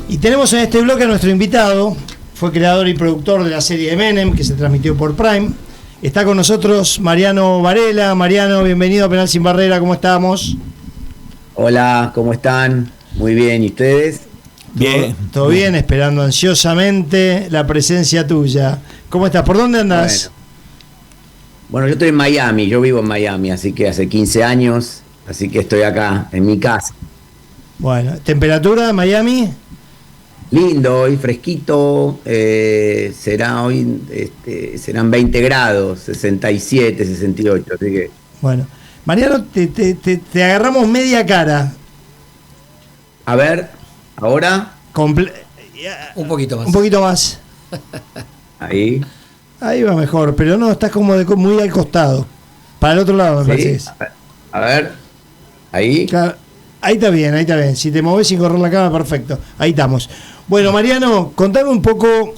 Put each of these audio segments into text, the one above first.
Y tenemos en este bloque a nuestro invitado, fue creador y productor de la serie de Menem, que se transmitió por Prime. Está con nosotros Mariano Varela. Mariano, bienvenido a Penal Sin Barrera, ¿cómo estamos? Hola, ¿cómo están? Muy bien, ¿y ustedes? Bien. Todo bien, esperando ansiosamente la presencia tuya. ¿Cómo estás? ¿Por dónde andás? Bueno, yo estoy en Miami, yo vivo en Miami, así que hace 15 años, así que estoy acá, en mi casa. Bueno, ¿temperatura en Miami? Lindo, hoy fresquito, será hoy, serán 20 grados, 67, 68, así que... Bueno, Mariano, te agarramos media cara. A ver, ¿ahora? Un poquito más. Un poquito más. Ahí. Ahí va mejor, pero no, estás como muy al costado. Para el otro lado, me parece. A ver, ahí. Claro, ahí está bien, ahí está bien. Si te movés sin correr la cama, perfecto. Ahí estamos. Bueno, Mariano, contame un poco,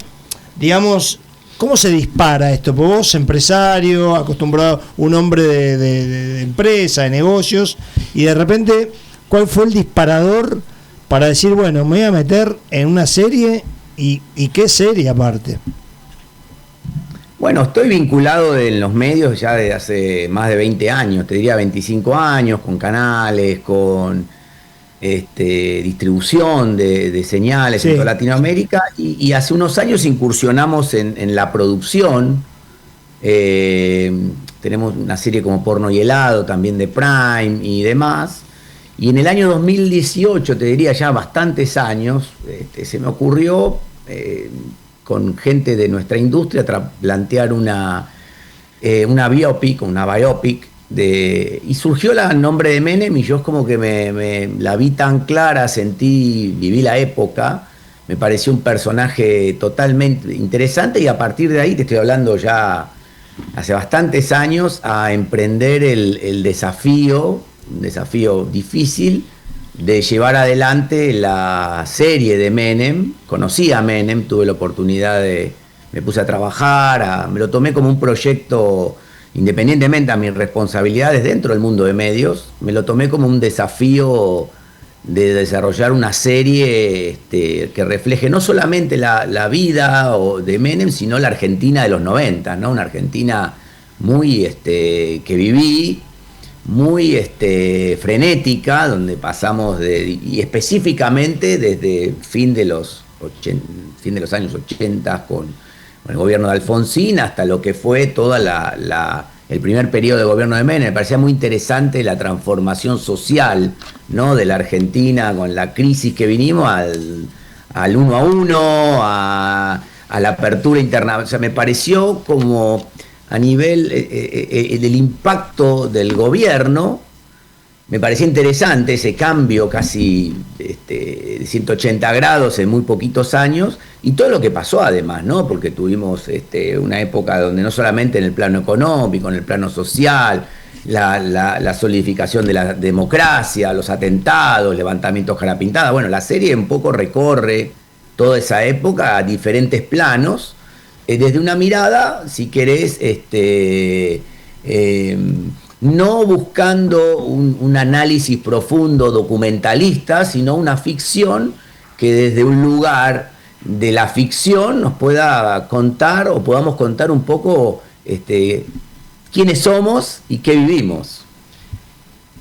digamos, ¿cómo se dispara esto? Porque vos, empresario, acostumbrado, un hombre de empresa, de negocios, y de repente, ¿cuál fue el disparador para decir, bueno, me voy a meter en una serie y qué serie aparte? Bueno, estoy vinculado en los medios ya desde hace más de 20 años, te diría 25 años, con canales, con distribución de señales en toda Latinoamérica, y hace unos años incursionamos en la producción. Tenemos una serie como Porno y Helado, también de Prime y demás. Y en el año 2018, te diría ya bastantes años, se me ocurrió... con gente de nuestra industria plantear una biopic, y surgió el nombre de Menem, y yo como que me la vi tan clara, viví la época, me pareció un personaje totalmente interesante, y a partir de ahí, te estoy hablando ya hace bastantes años, a emprender un desafío difícil, de llevar adelante la serie de Menem. Conocí a Menem, tuve la oportunidad me puse a trabajar, me lo tomé como un proyecto, independientemente a mis responsabilidades dentro del mundo de medios, me lo tomé como un desafío de desarrollar una serie que refleje no solamente la vida de Menem, sino la Argentina de los 90, ¿no? Una Argentina muy que viví, muy frenética, donde pasamos y específicamente desde fin de los años 80 con el gobierno de Alfonsín hasta lo que fue toda el primer periodo de gobierno de Menem. Me parecía muy interesante la transformación social, ¿no?, de la Argentina, con la crisis que vinimos al 1 a 1, a la apertura internacional. O sea, me pareció como a nivel del impacto del gobierno, me parecía interesante ese cambio casi de 180 grados en muy poquitos años, y todo lo que pasó además, ¿no? Porque tuvimos una época donde no solamente en el plano económico, en el plano social, la solidificación de la democracia, los atentados, levantamientos cara pintada. Bueno, la serie un poco recorre toda esa época a diferentes planos, desde una mirada, si querés, no buscando un análisis profundo documentalista, sino una ficción que desde un lugar de la ficción nos pueda contar, o podamos contar un poco quiénes somos y qué vivimos.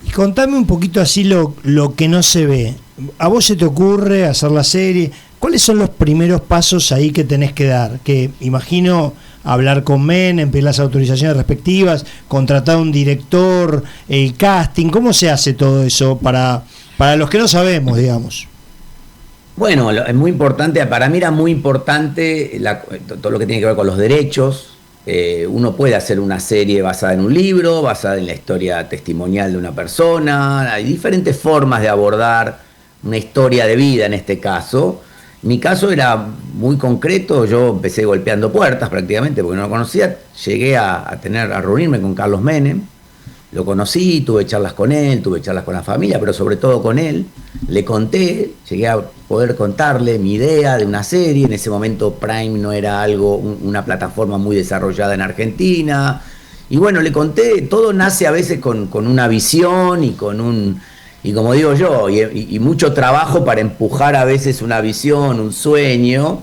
Y contame un poquito así lo que no se ve. ¿A vos se te ocurre hacer la serie? ¿Cuáles son los primeros pasos ahí que tenés que dar? Que imagino hablar con Menem, pedir las autorizaciones respectivas, contratar a un director, el casting. ¿Cómo se hace todo eso para los que no sabemos, digamos? Bueno, es muy importante, para mí era muy importante todo lo que tiene que ver con los derechos. Uno puede hacer una serie basada en un libro, basada en la historia testimonial de una persona. Hay diferentes formas de abordar una historia de vida en este caso. Mi caso era muy concreto, yo empecé golpeando puertas prácticamente porque no lo conocía. Llegué a reunirme con Carlos Menem, lo conocí, tuve charlas con él, tuve charlas con la familia, pero sobre todo con él. Le conté, llegué a poder contarle mi idea de una serie. En ese momento Prime no era una plataforma muy desarrollada en Argentina. Y bueno, le conté, todo nace a veces con una visión y con y como digo yo, y mucho trabajo para empujar a veces una visión, un sueño,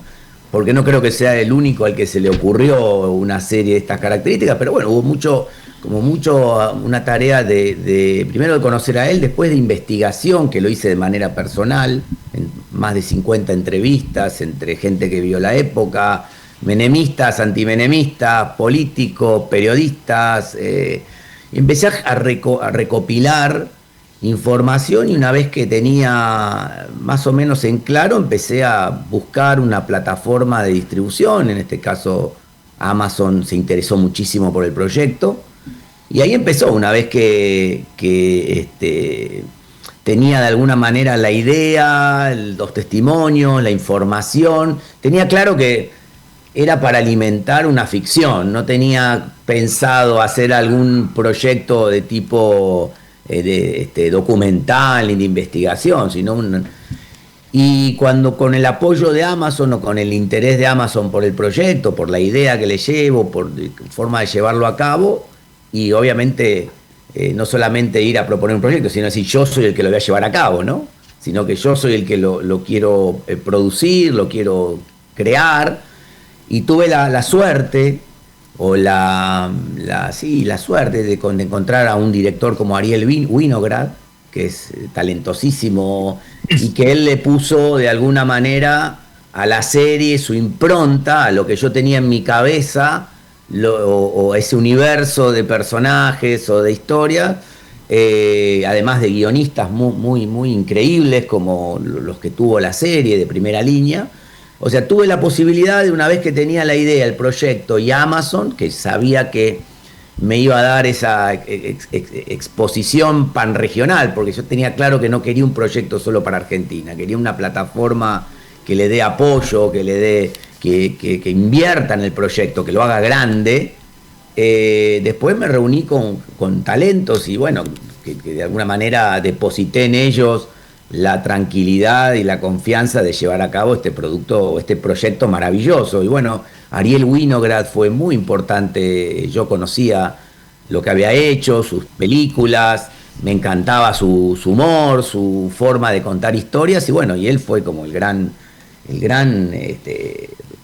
porque no creo que sea el único al que se le ocurrió una serie de estas características, pero bueno, hubo mucho una tarea de primero de conocer a él, después de investigación, que lo hice de manera personal, en más de 50 entrevistas entre gente que vio la época, menemistas, antimenemistas, políticos, periodistas, y empecé a recopilar información, y una vez que tenía más o menos en claro, empecé a buscar una plataforma de distribución. En este caso Amazon se interesó muchísimo por el proyecto, y ahí empezó. Una vez que tenía de alguna manera la idea, los testimonios, la información, tenía claro que era para alimentar una ficción, no tenía pensado hacer algún proyecto de tipo documental ni de investigación, sino y cuando con el apoyo de Amazon o con el interés de Amazon por el proyecto, por la idea que le llevo, por forma de llevarlo a cabo, y obviamente no solamente ir a proponer un proyecto, sino decir yo soy el que lo voy a llevar a cabo, ¿no? Sino que yo soy el que lo quiero producir, lo quiero crear, y tuve la suerte o la suerte de encontrar a un director como Ariel Winograd, que es talentosísimo, y que él le puso de alguna manera a la serie su impronta, a lo que yo tenía en mi cabeza, o ese universo de personajes o de historias, además de guionistas muy increíbles como los que tuvo la serie de primera línea. O sea, tuve la posibilidad de, una vez que tenía la idea, el proyecto, y Amazon, que sabía que me iba a dar esa exposición panregional, porque yo tenía claro que no quería un proyecto solo para Argentina, quería una plataforma que le dé apoyo, que le dé, que invierta en el proyecto, que lo haga grande. Después me reuní con talentos y bueno, que de alguna manera deposité en ellos la tranquilidad y la confianza de llevar a cabo este producto, este proyecto maravilloso. Y bueno, Ariel Winograd fue muy importante. Yo conocía lo que había hecho, sus películas, me encantaba su humor, su forma de contar historias, y bueno, y él fue como el gran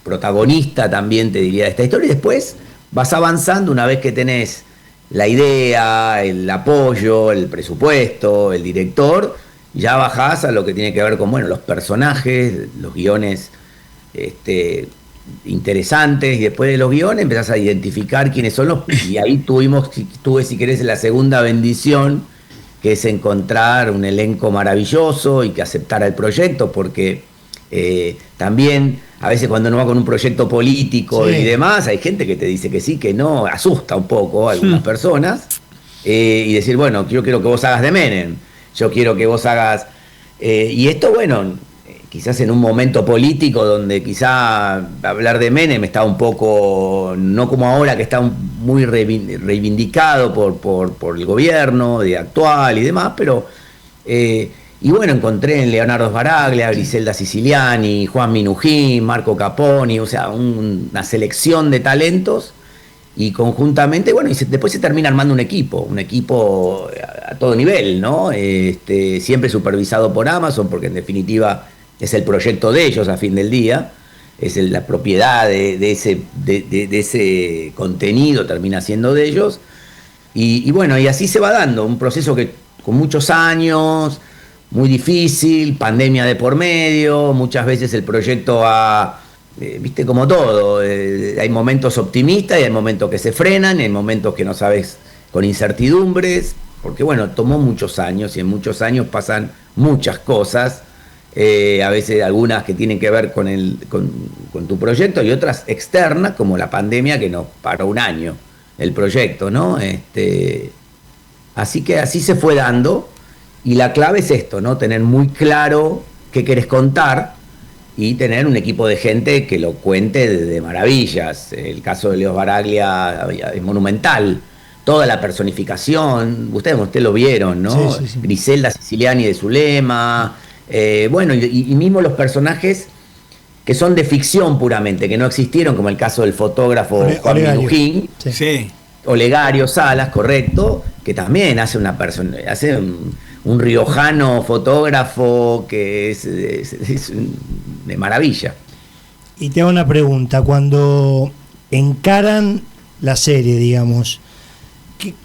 protagonista también, te diría, de esta historia. Y después vas avanzando una vez que tenés la idea, el apoyo, el presupuesto, el director. Ya bajás a lo que tiene que ver con, bueno, los personajes, los guiones interesantes, y después de los guiones empezás a identificar quiénes son y ahí tuve, si querés, la segunda bendición, que es encontrar un elenco maravilloso y que aceptara el proyecto, porque también a veces cuando uno va con un proyecto político y demás, hay gente que te dice que sí, que no, asusta un poco a algunas personas, y decir, bueno, yo quiero que vos hagas de Menem, yo quiero que vos hagas... y esto, bueno, quizás en un momento político donde quizá hablar de Menem está un poco, no como ahora que está muy reivindicado por el gobierno de actual y demás, pero... y bueno, encontré en Leonardo Sbaraglia, Griselda Siciliani, Juan Minujín, Marco Caponi, o sea, una selección de talentos. Y conjuntamente, bueno, y después se termina armando un equipo a todo nivel, ¿no? Siempre supervisado por Amazon, porque en definitiva es el proyecto de ellos a fin del día, es la propiedad de ese contenido, termina siendo de ellos. Y bueno, y así se va dando, un proceso que con muchos años, muy difícil, pandemia de por medio, muchas veces el proyecto viste, como todo, hay momentos optimistas y hay momentos que se frenan, hay momentos que no sabes, con incertidumbres, porque bueno, tomó muchos años y en muchos años pasan muchas cosas, a veces algunas que tienen que ver con tu proyecto y otras externas, como la pandemia que nos paró un año el proyecto, ¿no? Así que así se fue dando, y la clave es esto, ¿no? Tener muy claro qué querés contar y tener un equipo de gente que lo cuente de maravillas. El caso de Leo Sbaraglia es monumental. Toda la personificación, ustedes lo vieron, ¿no? Sí. Griselda Siciliani de Zulema, bueno, y mismo los personajes que son de ficción puramente, que no existieron, como el caso del fotógrafo Juan Minujín, Olegario Salas, correcto, que también hace un riojano fotógrafo que es de maravilla. Y te hago una pregunta, cuando encaran la serie, digamos,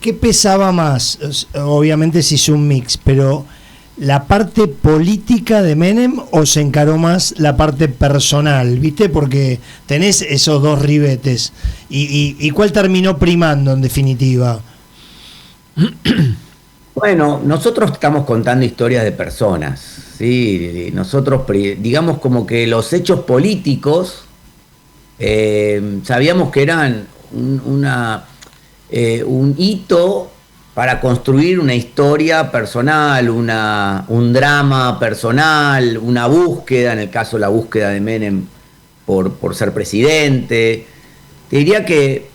¿qué pesaba más? Obviamente se hizo un mix, pero ¿la parte política de Menem o se encaró más la parte personal? ¿Viste? Porque tenés esos dos ribetes. ¿Y cuál terminó primando en definitiva? Bueno, nosotros estamos contando historias de personas, ¿sí? Nosotros, digamos como que los hechos políticos, sabíamos que eran un hito para construir una historia personal, un drama personal, una búsqueda, en el caso la búsqueda de Menem por ser presidente. Te diría que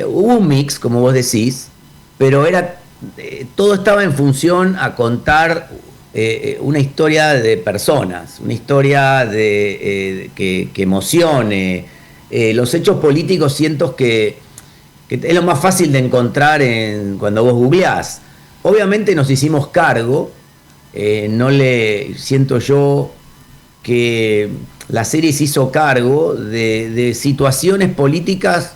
hubo un mix, como vos decís, pero todo estaba en función a contar una historia de personas, una historia que emocione. Los hechos políticos siento que es lo más fácil de encontrar cuando vos googleás. Obviamente nos hicimos cargo, siento yo que la serie se hizo cargo de situaciones políticas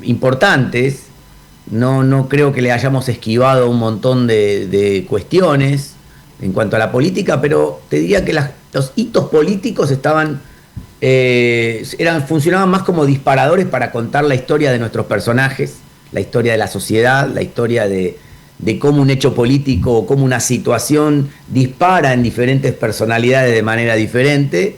importantes. No creo que le hayamos esquivado un montón de cuestiones en cuanto a la política, pero te diría que los hitos políticos funcionaban más como disparadores para contar la historia de nuestros personajes, la historia de la sociedad, la historia de cómo un hecho político o cómo una situación dispara en diferentes personalidades de manera diferente,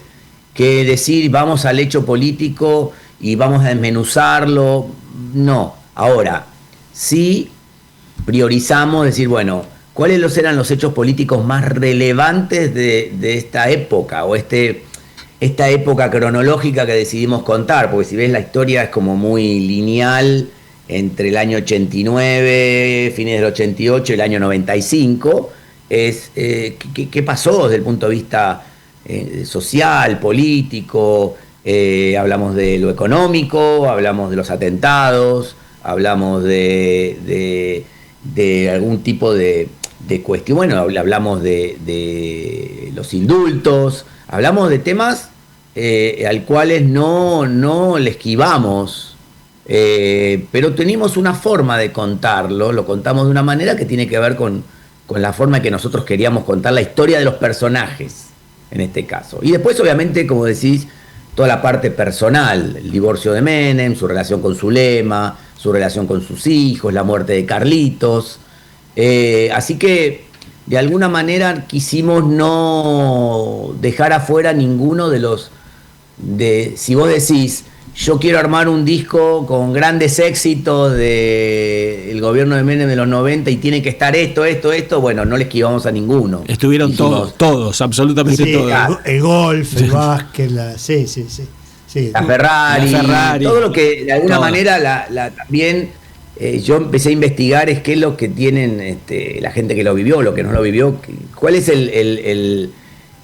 que decir vamos al hecho político y vamos a desmenuzarlo. No. Ahora, sí priorizamos decir, bueno, ¿cuáles eran los hechos políticos más relevantes de esta época o esta época cronológica que decidimos contar? Porque si ves la historia es como muy lineal entre el año 89, fines del 88 y el año 95. ¿Qué pasó desde el punto de vista social, político? Hablamos de lo económico, hablamos de los atentados, hablamos de algún tipo de cuestión, bueno, hablamos de los indultos, hablamos de temas al cuales no le esquivamos, pero tenemos una forma de contarlo, lo contamos de una manera que tiene que ver con la forma en que nosotros queríamos contar la historia de los personajes, en este caso. Y después, obviamente, como decís, toda la parte personal, el divorcio de Menem, su relación con Zulema, su relación con sus hijos, la muerte de Carlitos. Así que, de alguna manera, quisimos no dejar afuera ninguno si vos decís, yo quiero armar un disco con grandes éxitos del gobierno de Menem de los 90 y tiene que estar esto, bueno, no le esquivamos a ninguno. Estuvieron todos, absolutamente todos. El golf, el básquet, sí. La Ferrari, todo lo que de alguna manera también yo empecé a investigar es qué es lo que tienen la gente que lo vivió, lo que no lo vivió, cuál es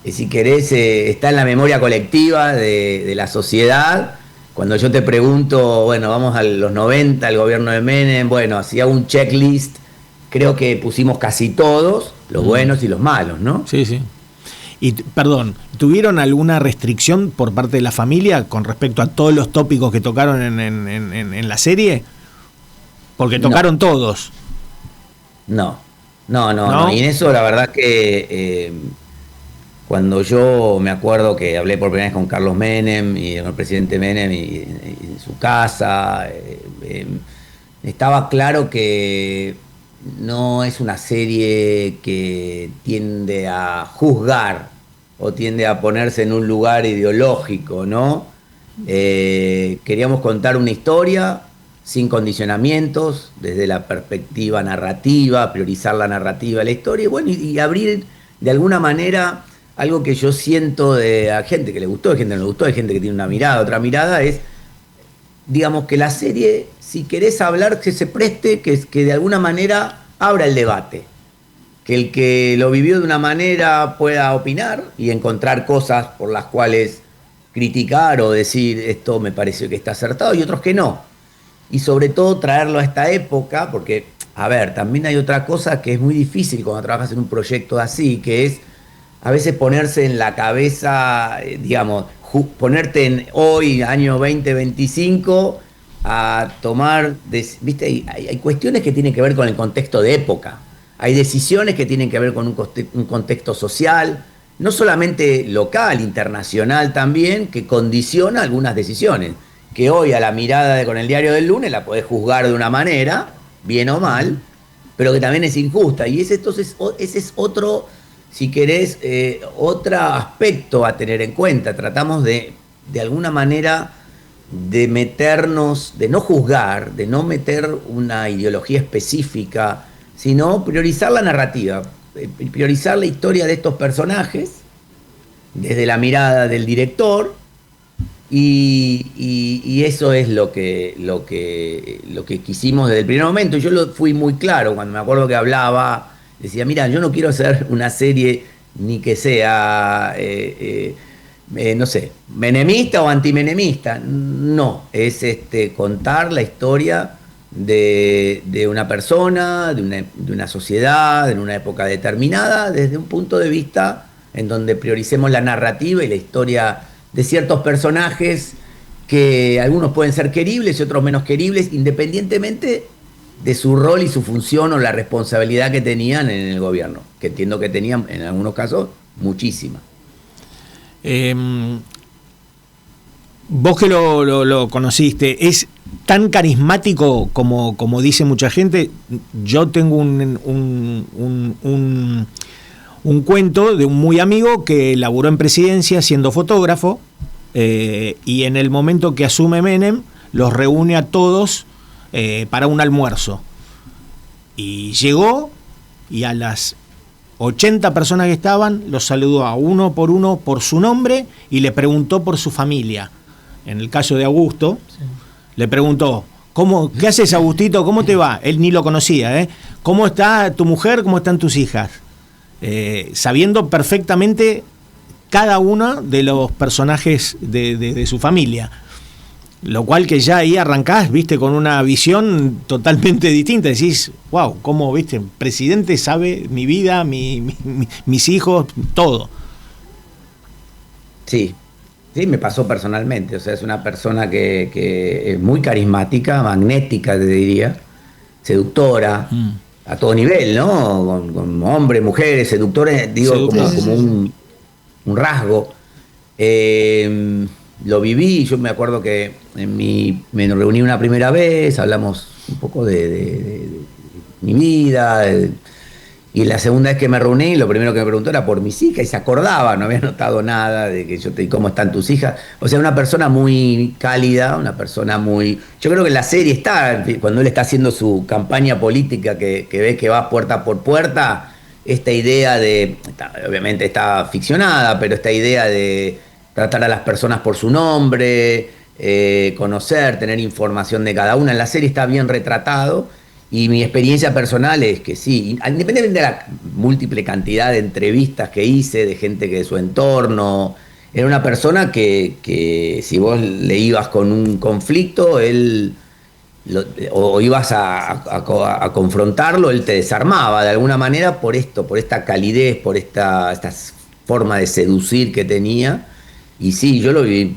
si querés, está en la memoria colectiva de la sociedad. Cuando yo te pregunto, bueno, vamos a los 90, el gobierno de Menem, bueno, hacía un checklist, creo que pusimos casi todos, los buenos y los malos, ¿no? Sí. Y, perdón, ¿tuvieron alguna restricción por parte de la familia con respecto a todos los tópicos que tocaron en la serie? Porque tocaron todos. No. Y en eso la verdad que cuando yo me acuerdo que hablé por primera vez con Carlos Menem y con el presidente Menem y en su casa, estaba claro que no es una serie que tiende a juzgar o tiende a ponerse en un lugar ideológico, ¿no? Queríamos contar una historia sin condicionamientos, desde la perspectiva narrativa, priorizar la narrativa de la historia, y bueno, y abrir de alguna manera algo que yo siento a gente que le gustó, a gente que no le gustó, a gente que tiene una mirada, otra mirada, es, digamos, que la serie, si querés hablar, que se preste, que de alguna manera abra el debate. Que el que lo vivió de una manera pueda opinar y encontrar cosas por las cuales criticar o decir esto me pareció que está acertado, y otros que no. Y sobre todo traerlo a esta época, porque a ver, también hay otra cosa que es muy difícil cuando trabajas en un proyecto así, que es a veces ponerse en la cabeza, digamos, ponerte en hoy, año 2025, a tomar, viste, hay cuestiones que tienen que ver con el contexto de época, hay decisiones que tienen que ver con un contexto social, no solamente local, internacional también, que condiciona algunas decisiones, que hoy a la mirada con el diario del lunes la podés juzgar de una manera, bien o mal, pero que también es injusta. Y entonces, ese es otro, si querés, otro aspecto a tener en cuenta. Tratamos de alguna manera, de meternos, de no juzgar, de no meter una ideología específica, sino priorizar la narrativa, priorizar la historia de estos personajes desde la mirada del director, y eso es lo que quisimos desde el primer momento. Yo lo fui muy claro cuando me acuerdo que hablaba, decía, mira, yo no quiero hacer una serie ni que sea no sé, menemista o antimenemista, no, es contar la historia de una persona, de una sociedad, en una época determinada, desde un punto de vista en donde prioricemos la narrativa y la historia de ciertos personajes, que algunos pueden ser queribles y otros menos queribles, independientemente de su rol y su función o la responsabilidad que tenían en el gobierno, que entiendo que tenían en algunos casos muchísima. Vos que lo conociste, ¿es tan carismático como dice mucha gente? Yo tengo un cuento de un muy amigo que laburó en presidencia siendo fotógrafo, y en el momento que asume Menem los reúne a todos para un almuerzo, y llegó y a las 80 personas que estaban los saludó a uno por su nombre y le preguntó por su familia. En el caso de Augusto, sí, le preguntó, ¿qué haces, Agustito? ¿Cómo te va? Él ni lo conocía, ¿Cómo está tu mujer? ¿Cómo están tus hijas? Sabiendo perfectamente cada uno de los personajes de su familia. Lo cual que ya ahí arrancás, viste, con una visión totalmente distinta. Decís, wow, cómo, viste, presidente sabe mi vida, mis hijos, todo. Sí, me pasó personalmente. O sea, es una persona que es muy carismática, magnética, te diría, seductora, a todo nivel, ¿no? Con hombres, mujeres, seductores, digo, como un rasgo. Lo viví, yo me acuerdo que me reuní una primera vez, hablamos un poco de mi vida, y la segunda vez que me reuní, lo primero que me preguntó era por mis hijas, y se acordaba, no había notado nada de que cómo están tus hijas. O sea, una persona muy cálida, una persona muy... Yo creo que en la serie está, cuando él está haciendo su campaña política, que ve que va puerta por puerta, esta idea obviamente está ficcionada, pero esta idea de tratar a las personas por su nombre, conocer, tener información de cada una. En la serie está bien retratado, y mi experiencia personal es que sí, independientemente de la múltiple cantidad de entrevistas que hice, de gente que de su entorno, era una persona que si vos le ibas con un conflicto, o ibas a confrontarlo, él te desarmaba de alguna manera por esta calidez, por esta forma de seducir que tenía. Y sí, yo lo viví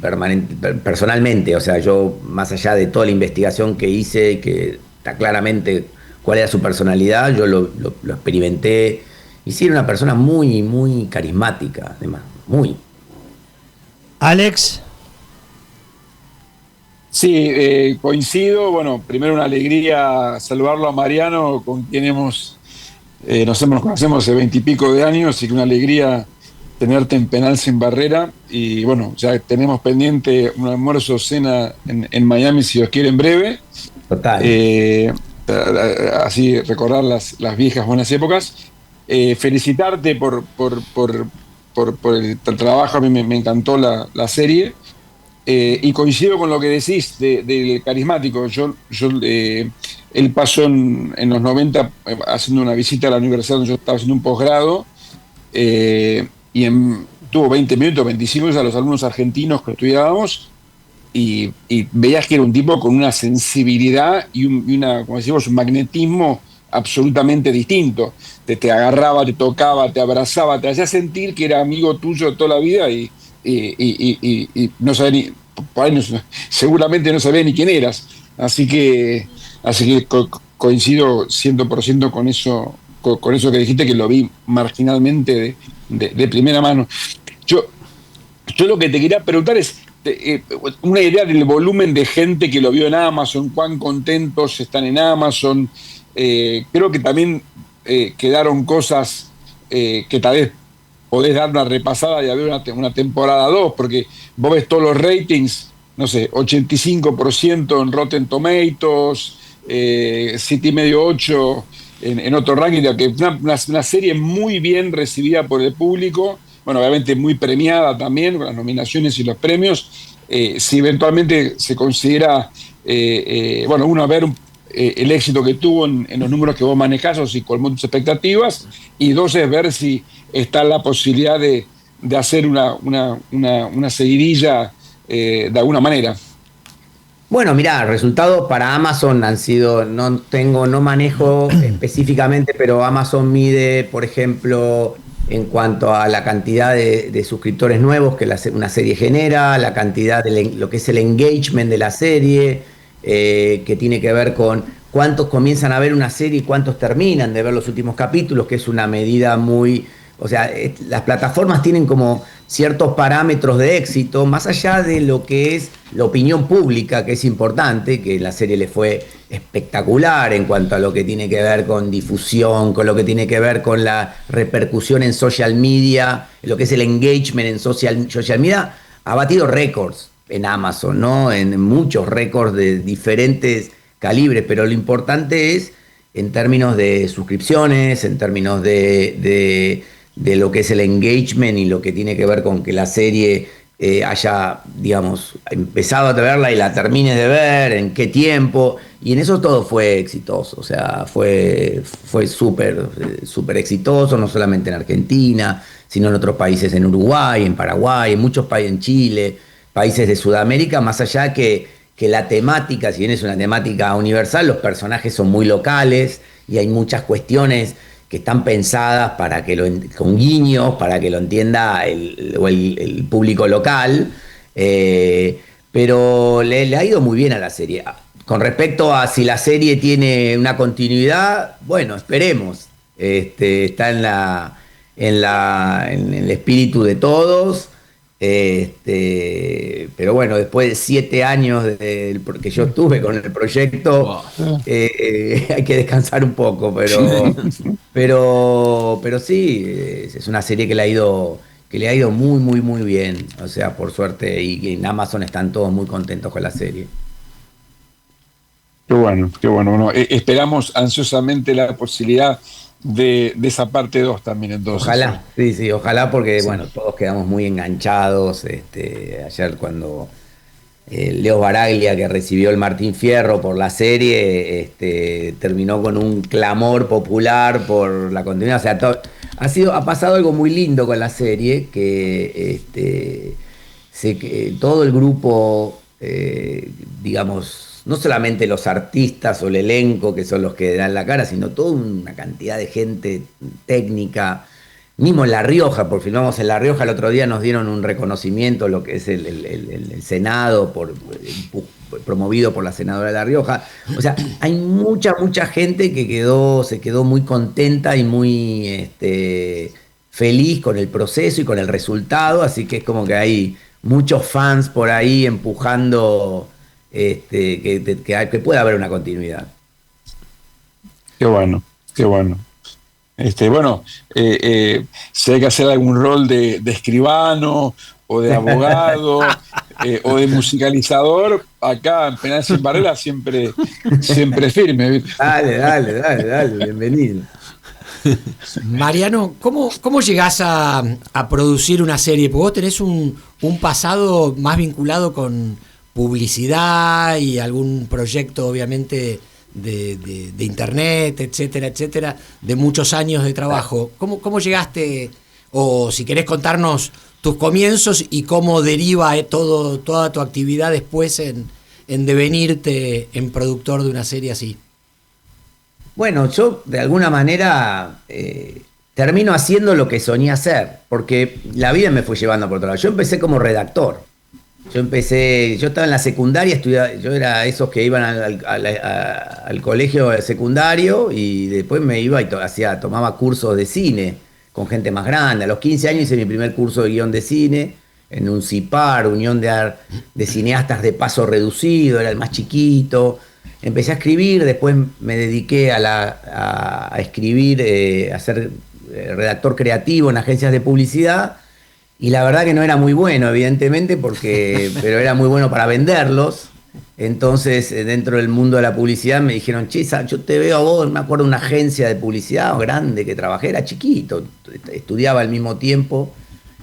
personalmente, o sea, yo, más allá de toda la investigación que hice, que está claramente cuál era su personalidad, yo lo experimenté, y sí, era una persona muy, muy carismática, además, muy. Alex. Sí, coincido. Bueno, primero una alegría saludarlo a Mariano, con quien nos conocemos hace 20 y pico de años, y que una alegría tenerte en Penal Sin Barrera. Y bueno, ya tenemos pendiente un almuerzo, cena en Miami, si Dios quiere, en breve. Total. Así recordar las viejas buenas épocas. Felicitarte por el trabajo. A mí me encantó la serie. Y coincido con lo que decís del carismático. Él pasó en los 90 haciendo una visita a la universidad donde yo estaba haciendo un posgrado, y tuvo 20 minutos, 25 minutos a los alumnos argentinos que estudiábamos, y veías que era un tipo con una sensibilidad y una, como decimos, un magnetismo absolutamente distinto. Te agarraba, te tocaba, te abrazaba, te hacía sentir que era amigo tuyo toda la vida y no sabía ni, por ahí seguramente no sabía ni quién eras. Así que coincido 100% con eso que dijiste, que lo vi marginalmente de primera mano. Yo lo que te quería preguntar es una idea del volumen de gente que lo vio en Amazon, cuán contentos están en Amazon. Creo que también quedaron cosas que tal vez podés dar una repasada y haber una temporada 2, porque vos ves todos los ratings, no sé, 85% en Rotten Tomatoes, 7,5, 8 en otro ranking, que una serie muy bien recibida por el público, bueno, obviamente muy premiada también con las nominaciones y los premios. Si eventualmente se considera, uno, ver el éxito que tuvo en los números que vos manejás o si colmó tus expectativas, y dos, es ver si está la posibilidad de hacer una seguidilla de alguna manera. Bueno, mirá, resultados para Amazon han sido, no manejo específicamente, pero Amazon mide, por ejemplo, en cuanto a la cantidad de suscriptores nuevos que una serie genera, la cantidad de lo que es el engagement de la serie, que tiene que ver con cuántos comienzan a ver una serie y cuántos terminan de ver los últimos capítulos, que es una medida muy... O sea, las plataformas tienen como ciertos parámetros de éxito, más allá de lo que es la opinión pública, que es importante, que la serie le fue espectacular en cuanto a lo que tiene que ver con difusión, con lo que tiene que ver con la repercusión en social media, lo que es el engagement en social media, ha batido récords en Amazon, ¿no? En muchos récords de diferentes calibres, pero lo importante es en términos de suscripciones, en términos de lo que es el engagement y lo que tiene que ver con que la serie haya, digamos, empezado a verla y la termines de ver, en qué tiempo, y en eso todo fue exitoso, o sea, fue súper exitoso, no solamente en Argentina, sino en otros países, en Uruguay, en Paraguay, en muchos países, en Chile, países de Sudamérica, más allá que la temática, si bien es una temática universal, los personajes son muy locales y hay muchas cuestiones que están pensadas para que con guiños, para que lo entienda el público local, pero le ha ido muy bien a la serie. Con respecto a si la serie tiene una continuidad, bueno, esperemos. Está en el espíritu de todos. Pero bueno, después de 7 años que yo estuve con el proyecto, hay que descansar un poco, pero sí, es una serie que le ha ido muy, muy, muy bien. O sea, por suerte, y en Amazon están todos muy contentos con la serie. Qué bueno. Bueno, esperamos ansiosamente la posibilidad de esa parte 2 también, entonces. Ojalá, sí, ojalá, porque bueno, todos quedamos muy enganchados. Ayer cuando Leo Baraglia, que recibió el Martín Fierro por la serie, terminó con un clamor popular por la continuidad. O sea, ha pasado algo muy lindo con la serie, que todo el grupo, digamos, no solamente los artistas o el elenco, que son los que dan la cara, sino toda una cantidad de gente técnica, mismo en La Rioja, porque filmamos en La Rioja, el otro día nos dieron un reconocimiento, lo que es el Senado, promovido por la senadora de La Rioja. O sea, hay mucha gente que se quedó muy contenta y muy feliz con el proceso y con el resultado, así que es como que hay muchos fans por ahí empujando que pueda haber una continuidad. Qué bueno. Si hay que hacer algún rol de escribano o de abogado o de musicalizador, acá en Penal Sin Barreras siempre firme, ¿viste? Dale, bienvenido. Mariano, ¿cómo llegás a producir una serie? Porque vos tenés un pasado más vinculado con publicidad y algún proyecto, obviamente, de internet, etcétera, de muchos años de trabajo. ¿Cómo llegaste, o si querés contarnos tus comienzos y cómo deriva toda tu actividad después en devenirte en productor de una serie así? Bueno, yo de alguna manera termino haciendo lo que soñé hacer, porque la vida me fue llevando por otro lado. Yo empecé como redactor. Yo estaba en la secundaria, yo era esos que iban al colegio secundario y después me iba y tomaba cursos de cine con gente más grande. A los 15 años hice mi primer curso de guión de cine en un CIPAR, Unión de Cineastas de Paso Reducido, era el más chiquito. Empecé a escribir, después me dediqué a escribir, a ser redactor creativo en agencias de publicidad. Y la verdad que no era muy bueno, evidentemente, pero era muy bueno para venderlos. Entonces, dentro del mundo de la publicidad me dijeron, che, yo te veo a vos, me acuerdo de una agencia de publicidad grande que trabajé, era chiquito, estudiaba al mismo tiempo,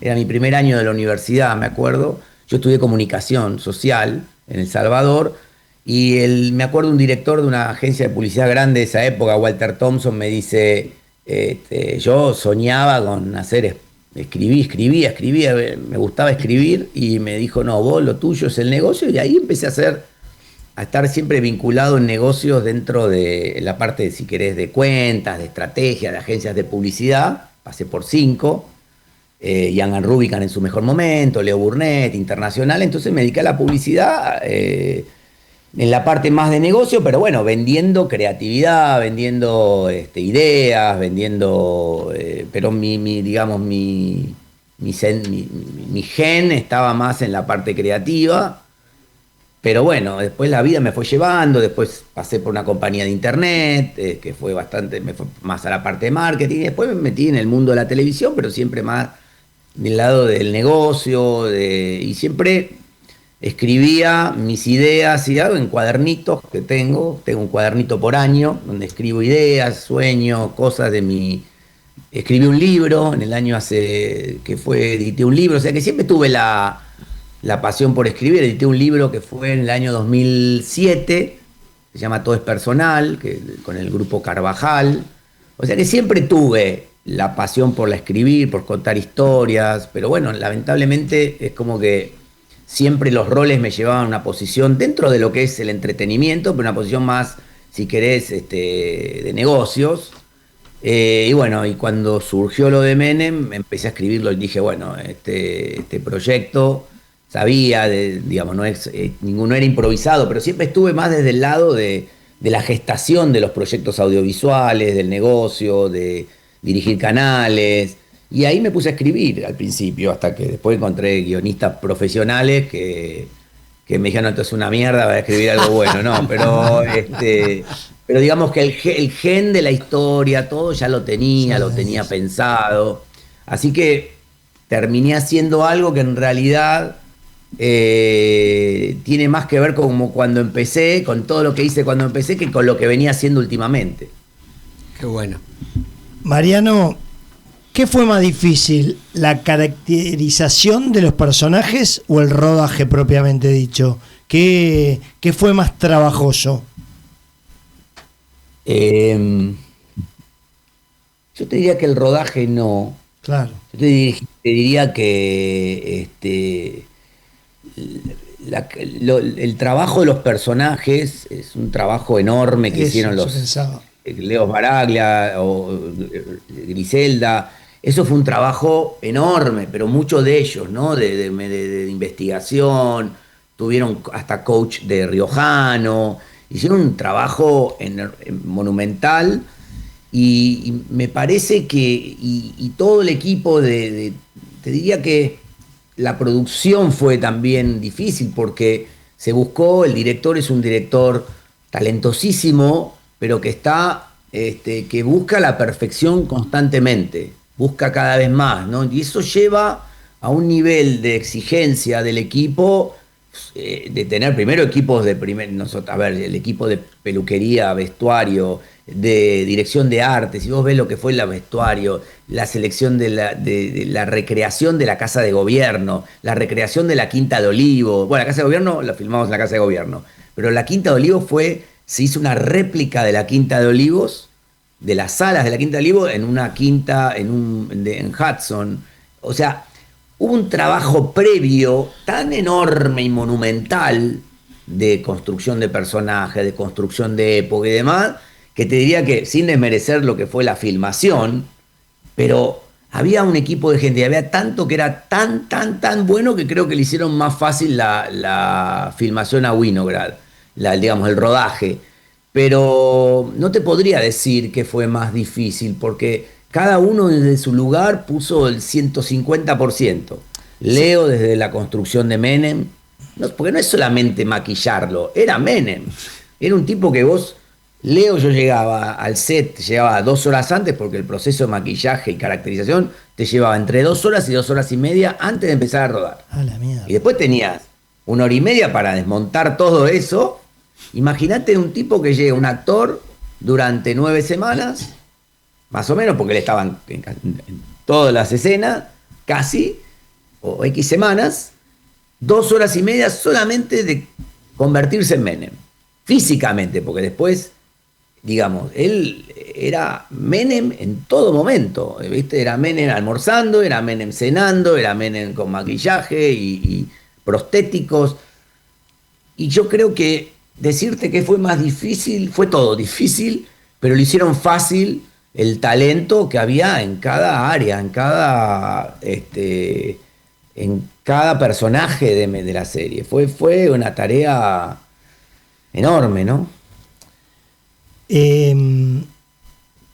era mi primer año de la universidad, me acuerdo. Yo estudié comunicación social en El Salvador y me acuerdo un director de una agencia de publicidad grande de esa época, Walter Thompson, me dice, yo soñaba con escribía, me gustaba escribir y me dijo, no, vos lo tuyo es el negocio, y ahí empecé a estar siempre vinculado en negocios dentro de la parte, si querés, de cuentas, de estrategia, de agencias de publicidad. Pasé por 5, Young & Rubicam en su mejor momento, Leo Burnett, Internacional, entonces me dediqué a la publicidad en la parte más de negocio, pero bueno, vendiendo creatividad, vendiendo ideas, vendiendo, pero digamos, mi gen estaba más en la parte creativa. Pero bueno, después la vida me fue llevando, después pasé por una compañía de internet, que fue me fue más a la parte de marketing, y después me metí en el mundo de la televisión, pero siempre más del lado del negocio, y siempre escribía mis ideas y algo en cuadernitos que tengo un cuadernito por año, donde escribo ideas, sueños, cosas escribí un libro en el año edité un libro, o sea que siempre tuve la pasión por escribir. Edité un libro que fue en el año 2007, se llama Todo es Personal, con el grupo Carvajal. O sea que siempre tuve la pasión por escribir, por contar historias, pero bueno, lamentablemente es como que siempre los roles me llevaban a una posición dentro de lo que es el entretenimiento, pero una posición más, si querés, de negocios. Y bueno, y cuando surgió lo de Menem, empecé a escribirlo y dije, bueno, este proyecto... Sabía, digamos, ninguno era improvisado, pero siempre estuve más desde el lado de la gestación de los proyectos audiovisuales, del negocio, de dirigir canales. Y ahí me puse a escribir al principio, hasta que después encontré guionistas profesionales que me dijeron, esto es una mierda, voy a escribir algo bueno. No, pero digamos que el gen de la historia, todo ya lo tenía pensado. Así que terminé haciendo algo que en realidad... tiene más que ver como cuando empecé, con todo lo que hice cuando empecé, que con lo que venía haciendo últimamente. Qué bueno. Mariano, ¿qué fue más difícil? ¿La caracterización de los personajes o el rodaje propiamente dicho? ¿Qué fue más trabajoso? Yo te diría que el rodaje no. Claro. Yo te diría que el trabajo de los personajes es un trabajo enorme que hicieron Leo Baraglia o Griselda. Eso fue un trabajo enorme, pero muchos de ellos, ¿no? De investigación, tuvieron hasta coach de riojano, hicieron un trabajo monumental y me parece que y todo el equipo te diría que la producción fue también difícil porque se buscó, el director es un director talentosísimo, pero que que busca la perfección constantemente, busca cada vez más, ¿no? Y eso lleva a un nivel de exigencia del equipo, de tener primero equipos el equipo de peluquería, vestuario, de dirección de arte. Si vos ves lo que fue el vestuario, la selección de la recreación de la Casa de Gobierno, la recreación de la Quinta de Olivos. Bueno, la Casa de Gobierno la filmamos en la Casa de Gobierno, pero la Quinta de Olivos se hizo una réplica de la Quinta de Olivos, de las salas de la Quinta de Olivos, en una quinta en Hudson. O sea, hubo un trabajo previo tan enorme y monumental de construcción de personajes, de construcción de época y demás, que te diría que, sin desmerecer lo que fue la filmación, pero había un equipo de gente, había tanto que era tan bueno que creo que le hicieron más fácil la filmación a Winograd, digamos, el rodaje. Pero no te podría decir que fue más difícil, porque cada uno desde su lugar puso el 150%. Leo desde la construcción de Menem, porque no es solamente maquillarlo, era Menem. Era un tipo que Leo, yo llegaba al set, llegaba 2 horas antes, porque el proceso de maquillaje y caracterización te llevaba entre 2 horas y 2 horas y media antes de empezar a rodar. A la mierda. Y después tenías 1 hora y media para desmontar todo eso. Imagínate un tipo que llega, un actor, durante 9 semanas, más o menos, porque él estaba en todas las escenas, casi, o X semanas, 2 horas y media solamente de convertirse en Menem. Físicamente, porque después, digamos, él era Menem en todo momento, ¿viste? Era Menem almorzando, era Menem cenando, era Menem con maquillaje y prostéticos. Y yo creo que decirte que fue más difícil, fue todo difícil, pero lo hicieron fácil el talento que había en cada área, en cada personaje de la serie. Fue una tarea enorme, ¿no?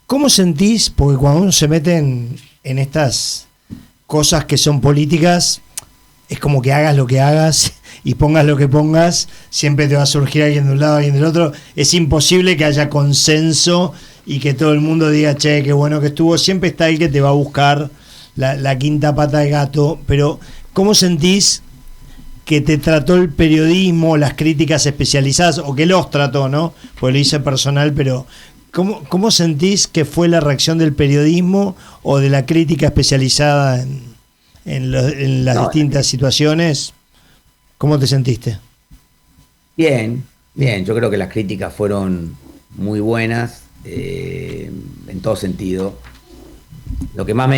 ¿Cómo sentís? Porque cuando uno se mete en estas cosas que son políticas, es como que hagas lo que hagas y pongas lo que pongas, siempre te va a surgir alguien de un lado, alguien del otro. Es imposible que haya consenso y que todo el mundo diga, che, qué bueno que estuvo. Siempre está el que te va a buscar la quinta pata de gato. Pero, ¿cómo sentís que te trató el periodismo, las críticas especializadas, o que los trató, ¿no? Pues lo hice personal, pero ¿cómo sentís que fue la reacción del periodismo o de la crítica especializada en las distintas situaciones? ¿Cómo te sentiste? Bien. Yo creo que las críticas fueron muy buenas, en todo sentido. Lo que más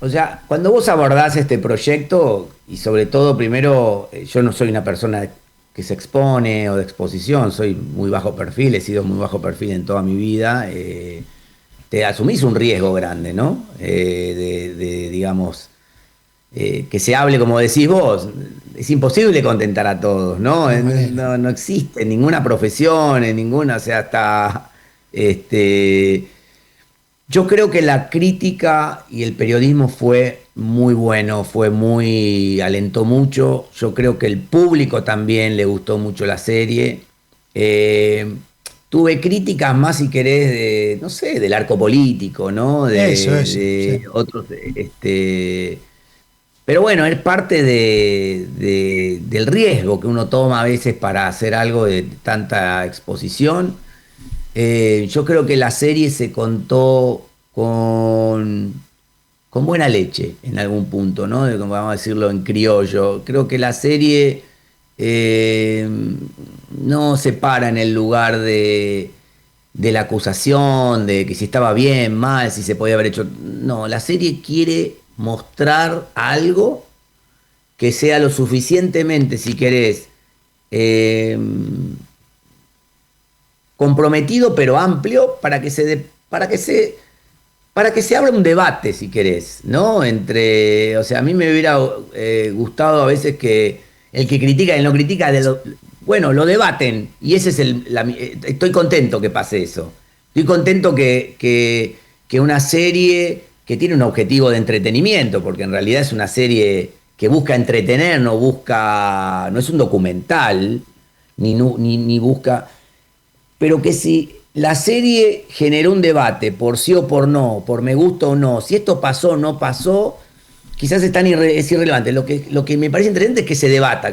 o sea, cuando vos abordás este proyecto, y sobre todo, primero, yo no soy una persona que se expone o de exposición, soy muy bajo perfil, he sido muy bajo perfil en toda mi vida, te asumís un riesgo grande, ¿no? Digamos, que se hable como decís vos, es imposible contentar a todos, ¿no? No existe en ninguna profesión, en ninguna, o sea, hasta yo creo que la crítica y el periodismo fue muy bueno, alentó mucho. Yo creo que el público también le gustó mucho la serie. Tuve críticas más, si querés, no sé, del arco político, ¿no? Sí. Otros, pero bueno, es parte del riesgo que uno toma a veces para hacer algo de tanta exposición. Yo creo que la serie se contó con buena leche en algún punto, ¿no? Vamos a decirlo en criollo. Creo que la serie no se para en el lugar de la acusación, de que si estaba bien, mal, si se podía haber hecho. No, la serie quiere mostrar algo que sea lo suficientemente, si querés, comprometido pero amplio para que se abra un debate, si querés, ¿no? O sea, a mí me hubiera gustado a veces que el que critica y el no critica, bueno, lo debaten, y ese es estoy contento que pase eso. Estoy contento que una serie que tiene un objetivo de entretenimiento, porque en realidad es una serie que busca entretener, no es un documental, ni busca. Pero que si la serie generó un debate por sí o por no, por me gusta o no, si esto pasó o no pasó, quizás es irrelevante. Lo que me parece interesante es que se debata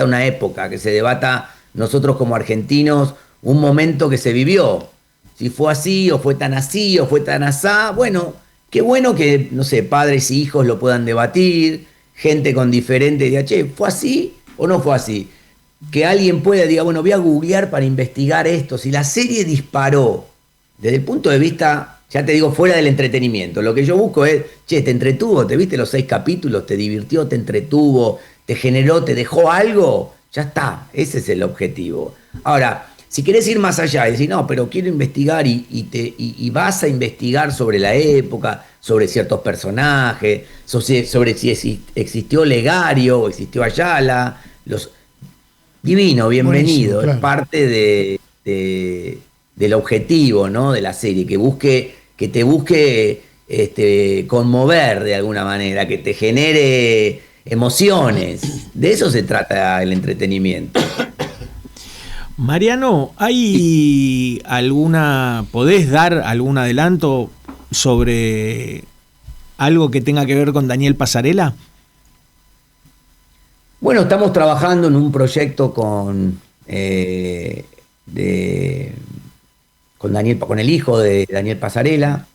una época, que se debata nosotros como argentinos un momento que se vivió. Si fue así, o fue tan así, o fue tan asá. Bueno, qué bueno que, no sé, padres y hijos lo puedan debatir, gente con diferentes, diga, che, ¿fue así o no fue así? Que alguien pueda, diga, bueno, voy a googlear para investigar esto. Si la serie disparó desde el punto de vista, ya te digo, fuera del entretenimiento, lo que yo busco es, che, te entretuvo, te viste los 6 capítulos, te divirtió, te entretuvo, te generó, te dejó algo, ya está, ese es el objetivo. Ahora, si querés ir más allá y decir, no, pero quiero investigar y vas a investigar sobre la época, sobre ciertos personajes, sobre si existió Legario o existió Ayala, divino, bienvenido, Buenísimo, claro. es parte del objetivo, ¿no? De la serie, que te busque conmover de alguna manera, que te genere emociones. De eso se trata el entretenimiento. Mariano, ¿podés dar algún adelanto sobre algo que tenga que ver con Daniel Passarella? Bueno, estamos trabajando en un proyecto con el hijo de Daniel Passarella,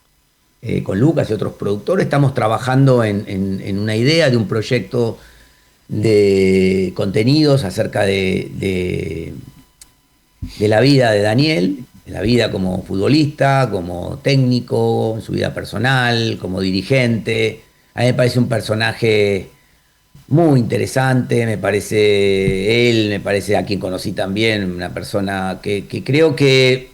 con Lucas y otros productores. Estamos trabajando en una idea de un proyecto de contenidos acerca de la vida de Daniel, de la vida como futbolista, como técnico, en su vida personal, como dirigente. A mí me parece un personaje muy interesante, me parece a quien conocí también, una persona que creo que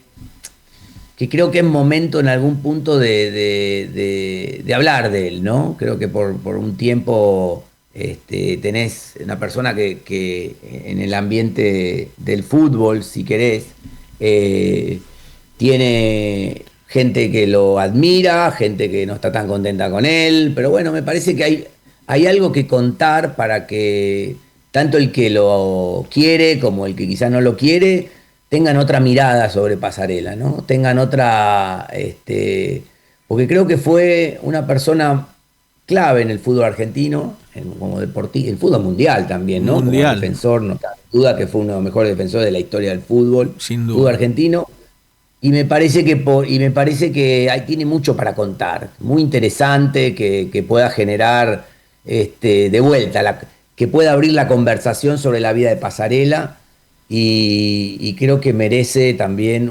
es momento en algún punto de hablar de él, ¿no? Creo que por un tiempo tenés una persona que en el ambiente del fútbol, si querés, tiene gente que lo admira, gente que no está tan contenta con él, pero bueno, me parece que hay algo que contar para que tanto el que lo quiere como el que quizás no lo quiere tengan otra mirada sobre Passarella, ¿no? Tengan otra, porque creo que fue una persona clave en el fútbol argentino, como deportista, el fútbol mundial también, ¿no? Mundial. Como defensor, no cabe duda que fue uno de los mejores defensores de la historia del fútbol, Sin duda. fútbol argentino. Y me parece que ahí tiene mucho para contar, muy interesante, que pueda generar de vuelta, que pueda abrir la conversación sobre la vida de Passarella, y creo que merece también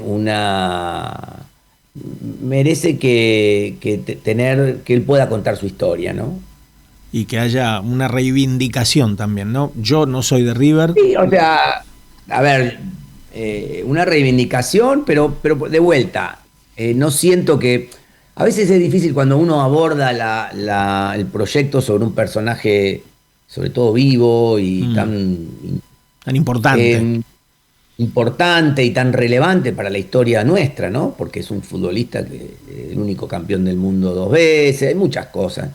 tener que él pueda contar su historia, ¿no? Y que haya una reivindicación también, ¿no? Yo no soy de River. Sí, o sea, a ver, una reivindicación, pero de vuelta, no siento que... A veces es difícil cuando uno aborda el proyecto sobre un personaje, sobre todo vivo y tan importante. Importante y tan relevante para la historia nuestra, ¿no? Porque es un futbolista el único campeón del mundo 2 veces, hay muchas cosas.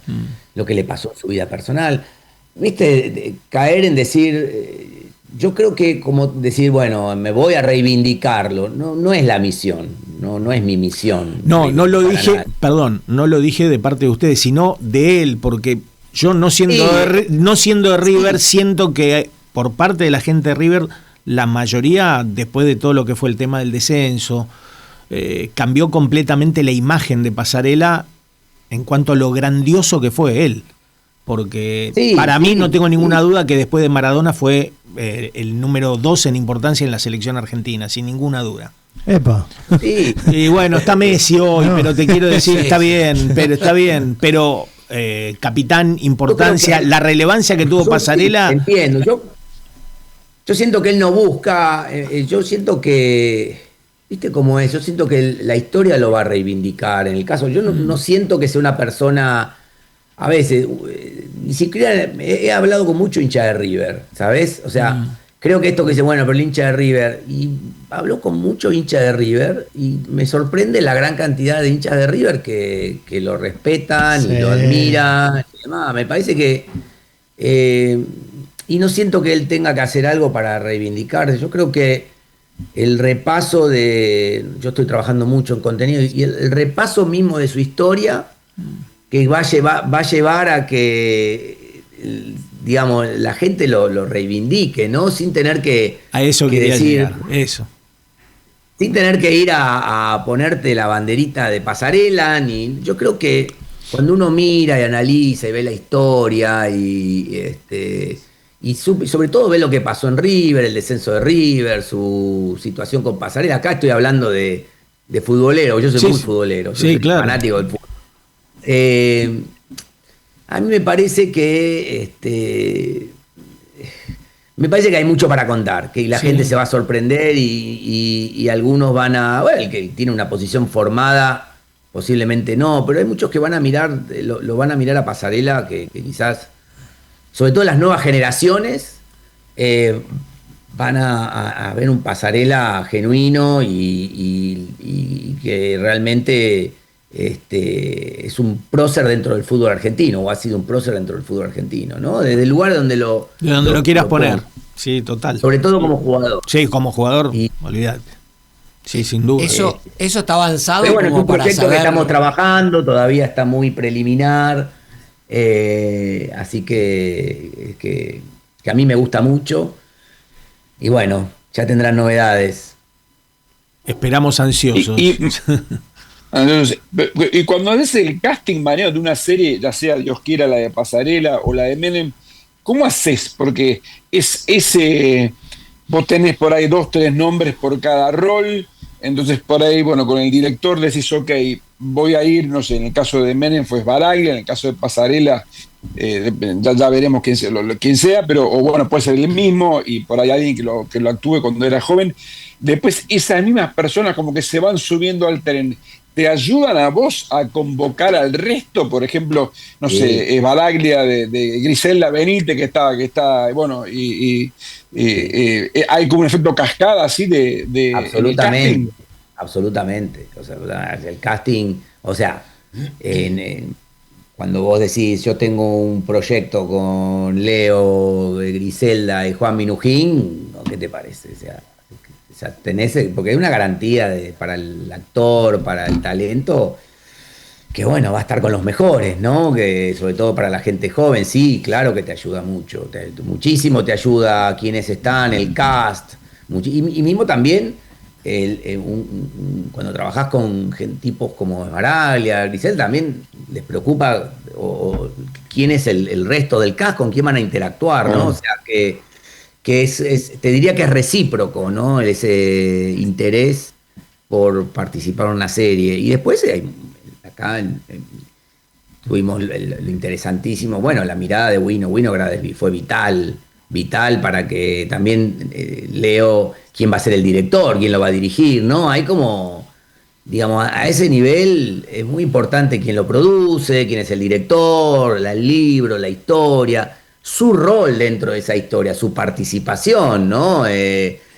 Lo que le pasó en su vida personal. ¿Viste? Caer en decir... yo creo que como decir, bueno, me voy a reivindicarlo, no es la misión, no es mi misión. No lo dije, perdón, no lo dije de parte de ustedes, sino de él, porque yo no siendo de River, siento que por parte de la gente de River, la mayoría, después de todo lo que fue el tema del descenso, cambió completamente la imagen de Passarella en cuanto a lo grandioso que fue él. Porque para mí no tengo ninguna duda que después de Maradona fue el número 2 en importancia en la selección argentina, sin ninguna duda. Epa. Sí. Y bueno, está Messi hoy, pero te quiero decir, está bien, pero capitán, importancia, la relevancia que tuvo Passarella. Entiendo, yo siento que él no busca, yo siento que, ¿viste cómo es? Yo siento que la historia lo va a reivindicar. En el caso, yo no siento que sea una persona... A veces, ni siquiera he hablado con mucho hincha de River, ¿sabes? O sea, creo que esto que dice, bueno, pero el hincha de River, y hablo con mucho hincha de River, y me sorprende la gran cantidad de hinchas de River que lo respetan y lo admiran y demás. Me parece que... y no siento que él tenga que hacer algo para reivindicarse. Yo creo que el repaso yo estoy trabajando mucho en contenido, y el repaso mismo de su historia... que va a llevar a que, digamos, la gente lo reivindique, ¿no? Sin tener que... A eso que quería decir, llegar, eso. Sin tener que ir a ponerte la banderita de Passarella, yo creo que cuando uno mira y analiza y ve la historia y sobre todo ve lo que pasó en River, el descenso de River, su situación con Passarella. Acá estoy hablando de futbolero, yo soy muy futbolero, soy claro. fanático del fútbol. A mí me parece que me parece que hay mucho para contar, que la gente se va a sorprender y algunos van a, bueno, el que tiene una posición formada, posiblemente no, pero hay muchos que van a mirar, lo van a mirar a Pasarela, que quizás, sobre todo las nuevas generaciones, van a ver un Pasarela genuino y que realmente es un prócer dentro del fútbol argentino, o ha sido un prócer dentro del fútbol argentino, ¿no? Desde el lugar donde lo quieras poner. Sí, total. Sobre todo como jugador. Sí, como jugador, olvídate. Sí, sin duda. Eso está avanzado. Pero bueno, es un para proyecto saber... que estamos trabajando, todavía está muy preliminar, así que a mí me gusta mucho. Y bueno, ya tendrán novedades. Esperamos ansiosos. Entonces, y cuando haces el casting, Mariano, de una serie, ya sea Dios quiera la de Pasarela o la de Menem, ¿cómo haces? Porque vos tenés por ahí 2, 3 nombres por cada rol, entonces por ahí, bueno, con el director decís, ok, voy a ir, no sé, en el caso de Menem fue Sbaraglia, en el caso de Pasarela, ya veremos quién sea, pero o bueno, puede ser el mismo y por ahí alguien que lo actúe cuando era joven. Después esas mismas personas como que se van subiendo al tren. ¿Te ayudan a vos a convocar al resto? Por ejemplo, no sé, Sbaraglia de Griselda Benítez, que está bueno, y hay como un efecto cascada así de absolutamente, absolutamente. O sea, el casting, o sea, cuando vos decís, yo tengo un proyecto con Leo, Griselda y Juan Minujín, ¿qué te parece? O sea, tenés, porque hay una garantía para el actor, para el talento, que bueno, va a estar con los mejores, ¿no? Que sobre todo para la gente joven, sí, claro que te ayuda mucho, muchísimo te ayuda quienes están, el cast, y mismo también cuando trabajás con tipos como Sbaraglia, Grisel, también les preocupa quién es el resto del cast, con quién van a interactuar, ¿no? O sea que te diría que es recíproco, ¿no? Ese interés por participar en una serie. Y después acá tuvimos lo interesantísimo, bueno, la mirada de Winograd fue vital para que también Leo, quién va a ser el director, quién lo va a dirigir, ¿no? Hay como, digamos, a ese nivel es muy importante quién lo produce, quién es el director, el libro, la historia, su rol dentro de esa historia, su participación, ¿no?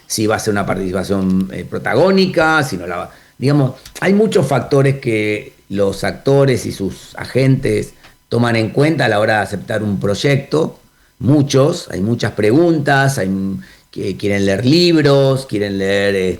Si va a ser una participación protagónica, si no la va... Digamos, hay muchos factores que los actores y sus agentes toman en cuenta a la hora de aceptar un proyecto. Hay muchas preguntas, que quieren leer libros, quieren leer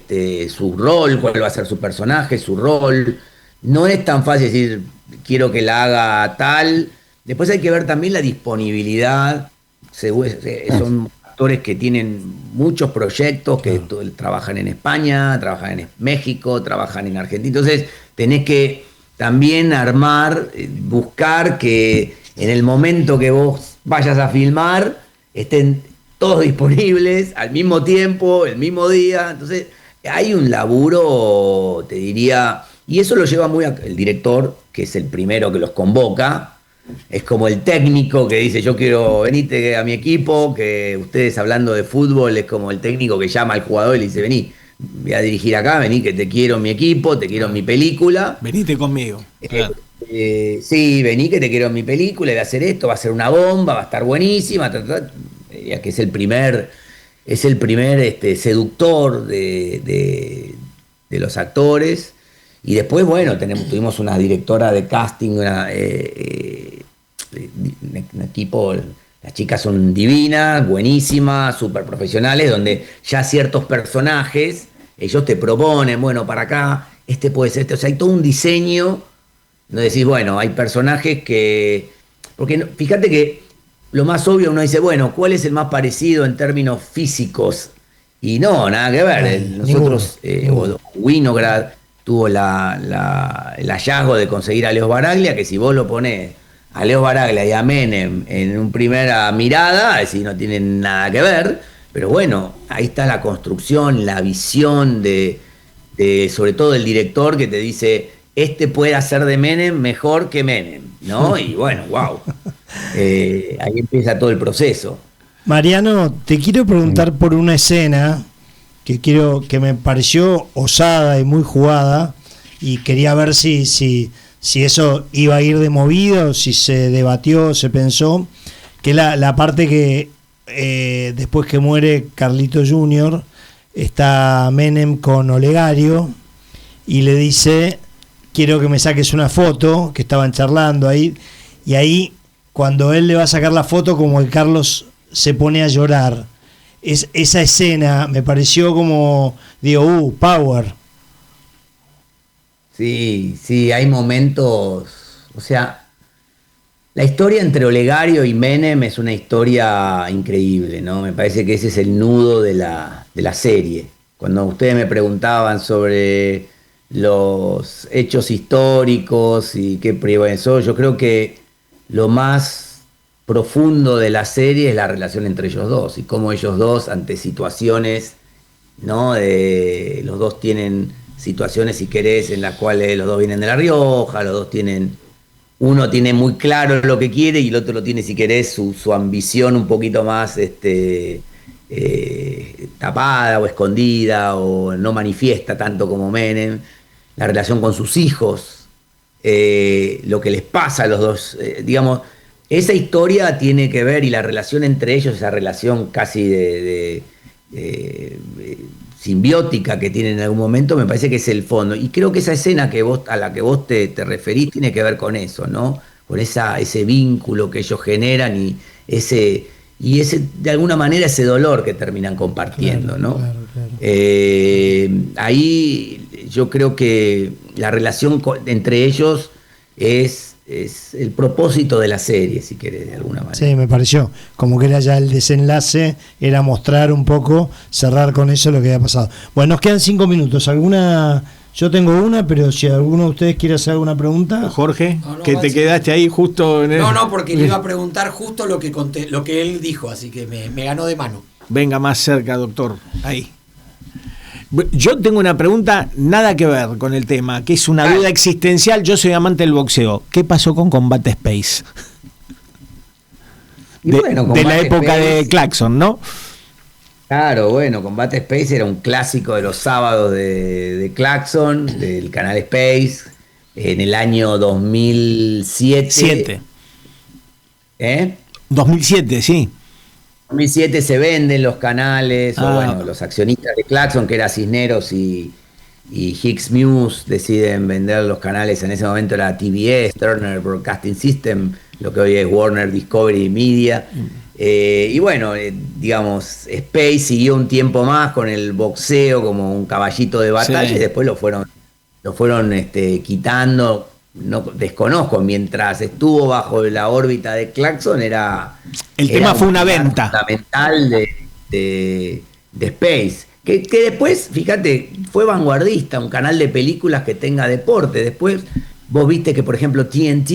su rol, cuál va a ser su personaje, su rol. No es tan fácil decir, quiero que la haga tal. Después hay que ver también la disponibilidad. Son actores que tienen muchos proyectos, que trabajan en España, trabajan en México, trabajan en Argentina. Entonces tenés que también armar, buscar que en el momento que vos vayas a filmar estén todos disponibles al mismo tiempo, el mismo día. Entonces hay un laburo, te diría, y eso lo lleva muy el director, que es el primero que los convoca. Es como el técnico que dice, yo quiero, venite a mi equipo, que ustedes hablando de fútbol es como el técnico que llama al jugador y le dice, vení, voy a dirigir acá, vení que te quiero en mi equipo, te quiero en mi película. Venite conmigo. Claro. Sí, vení que te quiero en mi película, voy a hacer esto, va a ser una bomba, va a estar buenísima, ya que es el primer seductor de los actores. Y después, bueno, tuvimos una directora de casting, un equipo, las chicas son divinas, buenísimas, súper profesionales, donde ya ciertos personajes, ellos te proponen, bueno, para acá, puede ser o sea, hay todo un diseño, no decís, bueno, hay personajes que, porque fíjate que lo más obvio uno dice, bueno, ¿cuál es el más parecido en términos físicos? Y no, nada que ver, nosotros, Winograd tuvo el hallazgo de conseguir a Leo Sbaraglia, que si vos lo ponés a Leo Sbaraglia y a Menem en una primera mirada, es decir, no tienen nada que ver, pero bueno, ahí está la construcción, la visión de sobre todo el director que te dice, puede hacer de Menem mejor que Menem, ¿no? Y bueno, wow, ahí empieza todo el proceso. Mariano, te quiero preguntar por una escena que me pareció osada y muy jugada, y quería ver si eso iba a ir de movido, si se debatió, se pensó, que es la parte que después que muere Carlito Jr., está Menem con Olegario y le dice: quiero que me saques una foto, que estaban charlando ahí, y ahí cuando él le va a sacar la foto, como el Carlos se pone a llorar. Esa escena me pareció como, digo, power. Sí, hay momentos, o sea, la historia entre Olegario y Menem es una historia increíble, ¿no? Me parece que ese es el nudo de la serie. Cuando ustedes me preguntaban sobre los hechos históricos y qué prueba eso, yo creo que lo más profundo de la serie es la relación entre ellos dos y cómo ellos dos, ante situaciones, ¿no? Los dos tienen situaciones, si querés, en las cuales los dos vienen de La Rioja, los dos tienen, uno tiene muy claro lo que quiere y el otro lo tiene, si querés, su ambición un poquito más tapada o escondida, o no manifiesta tanto como Menem. La relación con sus hijos, lo que les pasa a los dos, digamos, esa historia tiene que ver, y la relación entre ellos, esa relación casi de simbiótica que tienen en algún momento, me parece que es el fondo. Y creo que esa escena a la que vos te referís tiene que ver con eso, ¿no? Con ese vínculo que ellos generan y ese, de alguna manera, ese dolor que terminan compartiendo, ¿no? Claro. Ahí yo creo que la relación entre ellos es el propósito de la serie, si querés, de alguna manera. Sí, me pareció como que era ya el desenlace, era mostrar un poco, cerrar con eso lo que había pasado. Bueno, nos quedan 5 minutos. Yo tengo una, pero si alguno de ustedes quiere hacer alguna pregunta. Jorge, que te quedaste ahí justo en el... No, porque le iba a preguntar justo lo que él dijo, así que me ganó de mano. Venga más cerca, doctor. Ahí. Yo tengo una pregunta nada que ver con el tema, que es una duda existencial. Yo soy amante del boxeo. ¿Qué pasó con Combate Space? De la época de Claxon, ¿no? Claro, bueno, Combate Space era un clásico de los sábados de Claxon, del canal Space, en el año 2007. 2007, sí. 2007 se venden los canales, o bueno, los accionistas de Claxon, que era Cisneros y Hicks Muse, deciden vender los canales. En ese momento era TBS, Turner Broadcasting System, lo que hoy es Warner Discovery Media. Y bueno, digamos, Space siguió un tiempo más con el boxeo como un caballito de batalla, sí. Y después lo fueron quitando. No desconozco, mientras estuvo bajo la órbita de Claxon era fue una venta fundamental de Space, que después, fíjate, fue vanguardista, un canal de películas que tenga deporte. Después vos viste que, por ejemplo, TNT,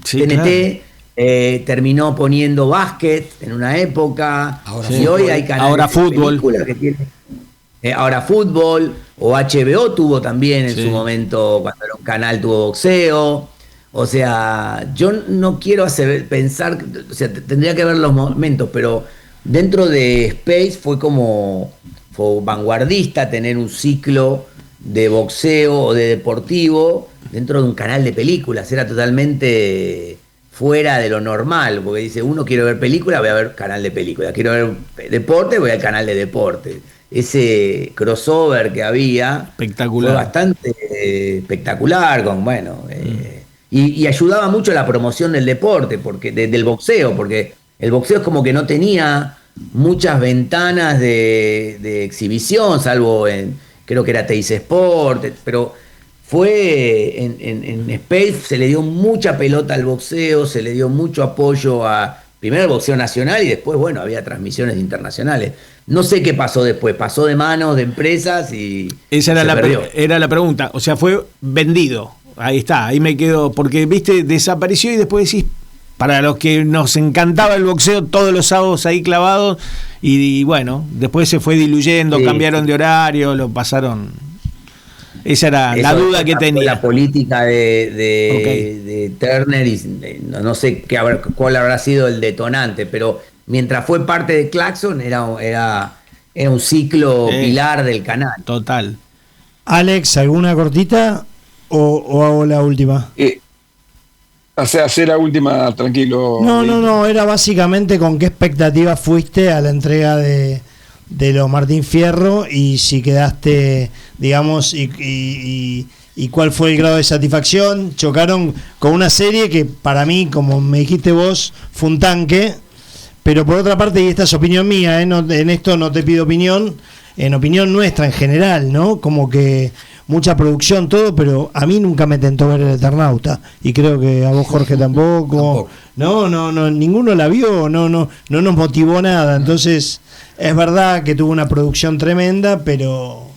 TNT, claro, terminó poniendo básquet en una época, y hoy hay canales de películas que tienen ahora fútbol, o HBO tuvo también en su momento, cuando era un canal, tuvo boxeo. O sea, yo no quiero pensar, o sea, tendría que ver los momentos, pero dentro de Space fue vanguardista tener un ciclo de boxeo o de deportivo dentro de un canal de películas. Era totalmente fuera de lo normal, porque dice, uno quiere ver película, voy a ver canal de película, quiero ver deporte, voy al canal de deporte. Ese crossover que había fue bastante espectacular, y ayudaba mucho a la promoción del deporte, porque del boxeo, porque el boxeo es como que no tenía muchas ventanas de exhibición, salvo creo que era Teis Sport, pero fue en Space se le dio mucha pelota al boxeo, se le dio mucho apoyo primero al boxeo nacional, y después, bueno, había transmisiones internacionales. No sé qué pasó después, pasó de manos de empresas y esa era la pregunta, o sea, fue vendido. Ahí está, ahí me quedo, porque viste, desapareció, y después decís, para los que nos encantaba el boxeo, todos los sábados ahí clavados, y bueno, después se fue diluyendo, cambiaron de horario, lo pasaron. Esa era la duda que tenía. La política de Turner, y no sé cuál habrá sido el detonante, pero mientras fue parte de Claxon, era un ciclo pilar del canal. Total. Alex, ¿alguna cortita o hago la última? Hacer la última, tranquilo. No, era básicamente con qué expectativas fuiste a la entrega de los Martín Fierro y si quedaste, digamos, y cuál fue el grado de satisfacción. Chocaron con una serie que para mí, como me dijiste vos, fue un tanque, pero por otra parte, y esta es opinión mía, en esto no te pido opinión, en opinión nuestra en general, ¿no? Como que mucha producción, todo, pero a mí nunca me tentó ver El Eternauta, y creo que a vos, Jorge, tampoco. No, ninguno la vio, no nos motivó nada. Entonces, es verdad que tuvo una producción tremenda, pero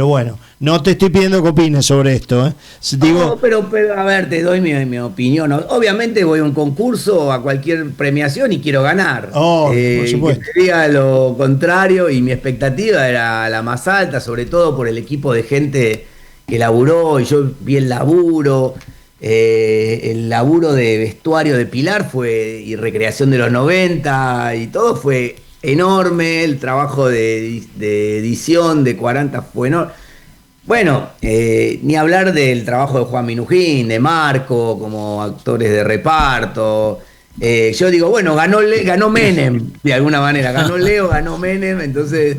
bueno, no te estoy pidiendo que opines sobre esto, ¿eh? Digo, no, pero a ver, te doy mi opinión. Obviamente voy a un concurso, a cualquier premiación y quiero ganar. Por supuesto. Que te diga lo contrario, y mi expectativa era la más alta, sobre todo por el equipo de gente que laburó, y yo vi el laburo de vestuario de Pilar y recreación de los 90 y todo fue enorme, el trabajo de edición de 40 fue enorme. Bueno, ni hablar del trabajo de Juan Minujín, de Marco, como actores de reparto. Yo digo, bueno, ganó Menem, de alguna manera, ganó Leo, ganó Menem, entonces,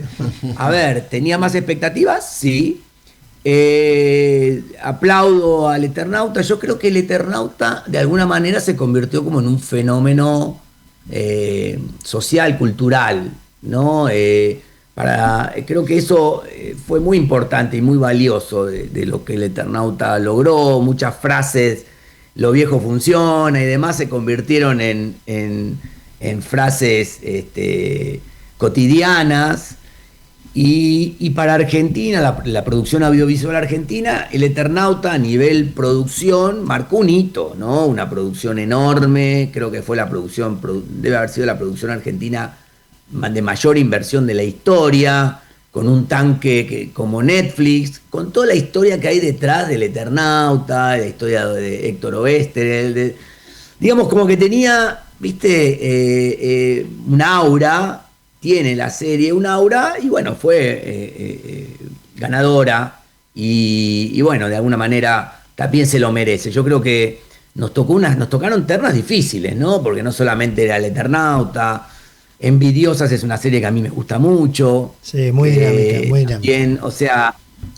a ver, ¿tenía más expectativas? Sí. Aplaudo al Eternauta. Yo creo que el Eternauta de alguna manera se convirtió como en un fenómeno social, cultural, ¿no? Creo que eso fue muy importante y muy valioso de lo que el Eternauta logró. Muchas frases, lo viejo funciona y demás, se convirtieron en frases cotidianas. Y para Argentina, la producción audiovisual argentina, el Eternauta a nivel producción marcó un hito, ¿no? Una producción enorme, creo que fue debe haber sido la producción argentina de mayor inversión de la historia, con un tanque como Netflix, con toda la historia que hay detrás del Eternauta, la historia de Héctor Oesterheld, digamos como que tenía, viste, un aura. Tiene la serie un aura y bueno, fue ganadora y bueno, de alguna manera también se lo merece. Yo creo que nos tocaron ternas difíciles, ¿no? Porque no solamente era el Eternauta, Envidiosas es una serie que a mí me gusta mucho. Sí, muy dinámica, muy dinámica. Bien, o sea,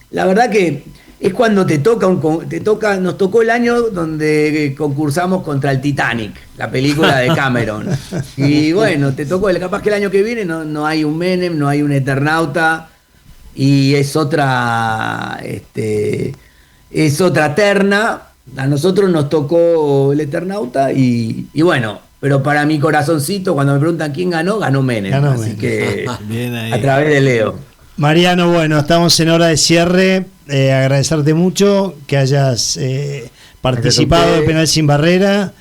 la verdad que es cuando nos tocó el año donde concursamos contra el Titanic, la película de Cameron. Y bueno, te tocó, capaz que el año que viene no hay un Menem, no hay un Eternauta, y es otra terna. A nosotros nos tocó el Eternauta y bueno, pero para mi corazoncito, cuando me preguntan quién ganó Menem. Así que a través de Leo. Mariano, bueno, estamos en hora de cierre. Agradecerte mucho que hayas participado de Penal Sin Barrera.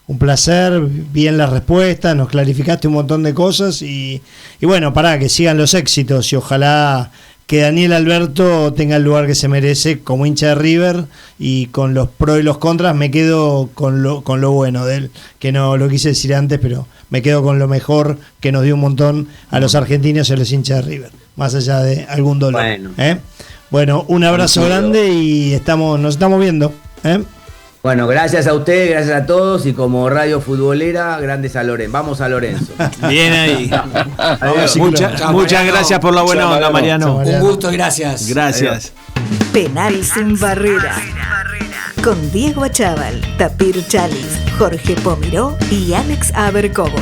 Un placer, bien las respuestas, nos clarificaste un montón de cosas y bueno, que sigan los éxitos y ojalá que Daniel Alberto tenga el lugar que se merece como hincha de River, y con los pros y los contras me quedo con lo bueno de él, que no lo quise decir antes, pero me quedo con lo mejor que nos dio un montón a los argentinos y a los hinchas de River, más allá de algún dolor. Bueno, un abrazo grande y nos estamos viendo. Bueno, gracias a ustedes, gracias a todos, y como radio futbolera, grandes a Lorenzo. Vamos a Lorenzo. Bien ahí. Muchas gracias por la buena onda, Mariano. Un gusto, gracias. Gracias. Penal Sin Barrera. Con Diego Achával, Tapir Chalis, Jorge Pomiró y Alex Abercovo.